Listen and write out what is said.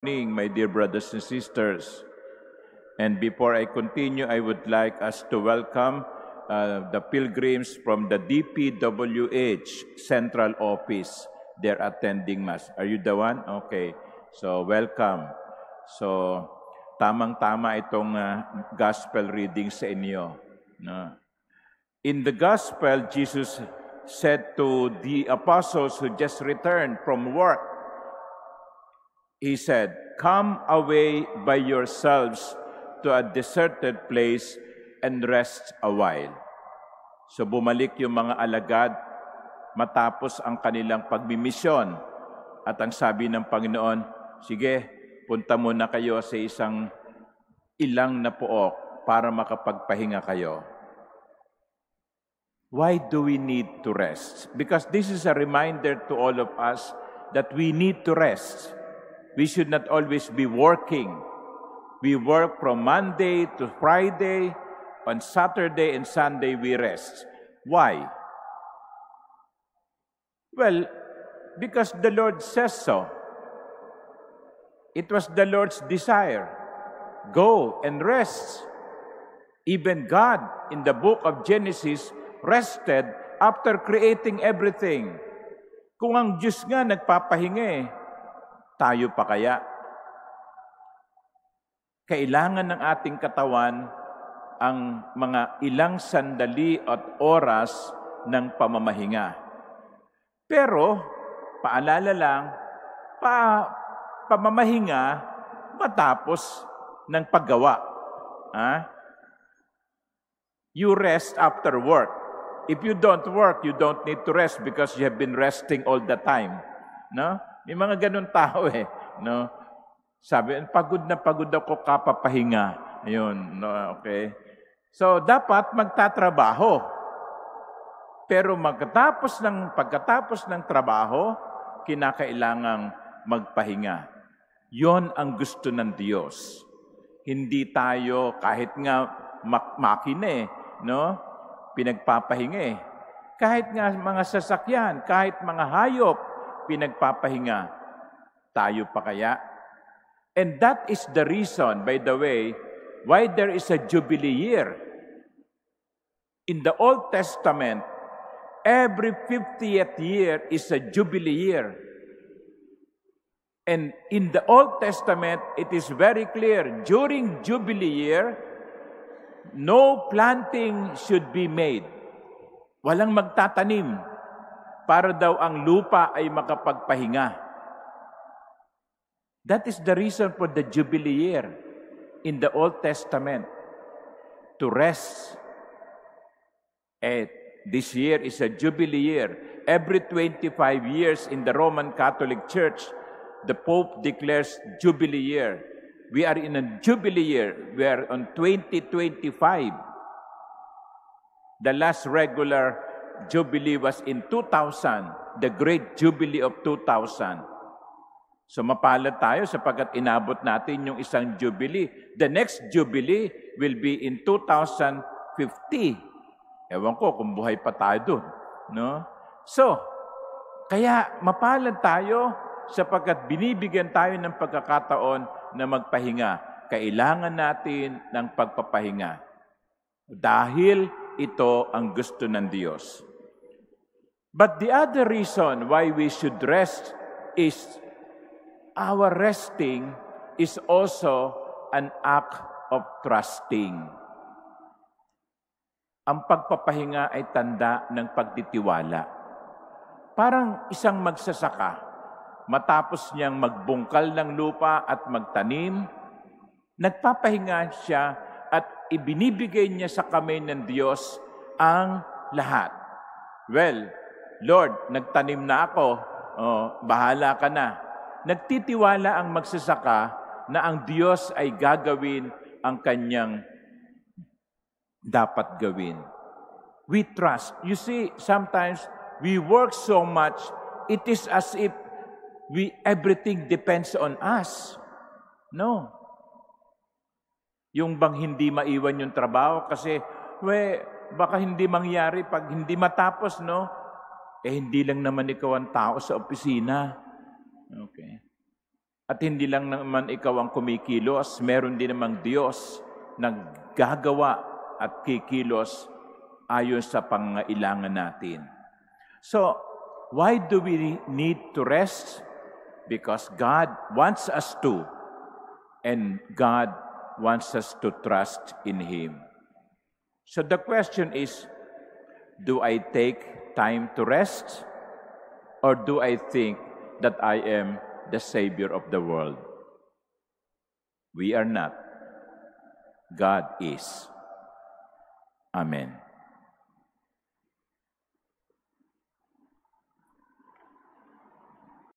Morning, my dear brothers and sisters. And before I continue, I would like us to welcome the pilgrims from the DPWH Central Office. They're attending Mass. Are you the one? Okay. So, welcome. So, tamang-tama itong gospel reading sa inyo. No? In the gospel, Jesus said to the apostles who just returned from work, He said, "Come away by yourselves to a deserted place and rest a while." So bumalik yung mga alagad matapos ang kanilang pagmimisyon. At ang sabi ng Panginoon, sige, punta muna kayo sa isang ilang na pook para makapagpahinga kayo. Why do we need to rest? Because this is a reminder to all of us that we need to rest. We should not always be working. We work from Monday to Friday. On Saturday and Sunday, we rest. Why? Well, because the Lord says so. It was the Lord's desire. Go and rest. Even God, in the book of Genesis, rested after creating everything. Kung ang Diyos nga nagpapahinga tayo pa kaya? Kailangan ng ating katawan ang mga ilang sandali at oras ng pamamahinga. Pero, paalala lang, pamamahinga matapos ng paggawa. You rest after work. If you don't work, you don't need to rest because you have been resting all the time. No? May mga ganun tao no? Sabi, pagod na pagod ako kapapahinga. Ayun, no? Okay. So, dapat magtatrabaho. Pero pagkatapos ng trabaho, kinakailangang magpahinga. Yon ang gusto ng Diyos. Hindi tayo, kahit nga makine, no? Pinagpapahinga Kahit nga mga sasakyan, kahit mga hayop, pinagpapahinga. Tayo pa kaya? And that is the reason, by the way, why there is a Jubilee year. In the Old Testament, every 50th year is a Jubilee year. And in the Old Testament, it is very clear, during Jubilee year, no planting should be made. Walang magtatanim para daw ang lupa ay makapagpahinga. That is the reason for the Jubilee year in the Old Testament, to rest. This year is a Jubilee year. Every 25 years in the Roman Catholic Church, the Pope declares Jubilee year. We are in a Jubilee year. We are on 2025. The last regular Jubilee was in 2000, the Great Jubilee of 2000. So mapalad tayo sapagkat inabot natin yung isang Jubilee. The next Jubilee will be in 2050. Ewan ko kung buhay pa tayo dun. No? So, kaya mapalad tayo sapagkat binibigyan tayo ng pagkakataon na magpahinga. Kailangan natin ng pagpapahinga. Dahil ito ang gusto ng Diyos. But the other reason why we should rest is our resting is also an act of trusting. Ang pagpapahinga ay tanda ng pagtitiwala. Parang isang magsasaka, matapos niyang magbungkal ng lupa at magtanim, nagpapahinga siya at ibinibigay niya sa kamay ng Diyos ang lahat. Well, Lord, nagtanim na ako, bahala ka na. Nagtitiwala ang magsasaka na ang Diyos ay gagawin ang kanyang dapat gawin. We trust. You see, sometimes we work so much, it is as if everything depends on us. No. Yung bang hindi maiwan yung trabaho kasi, baka hindi mangyari pag hindi matapos, no? Hindi lang naman ikaw ang tao sa opisina. Okay. At hindi lang naman ikaw ang kumikilos, meron din namang Diyos na gagawa at kikilos ayon sa pangailangan natin. So, why do we need to rest? Because God wants us to, and God wants us to trust in Him. So the question is, do I take time to rest? Or do I think that I am the Savior of the world? We are not. God is. Amen.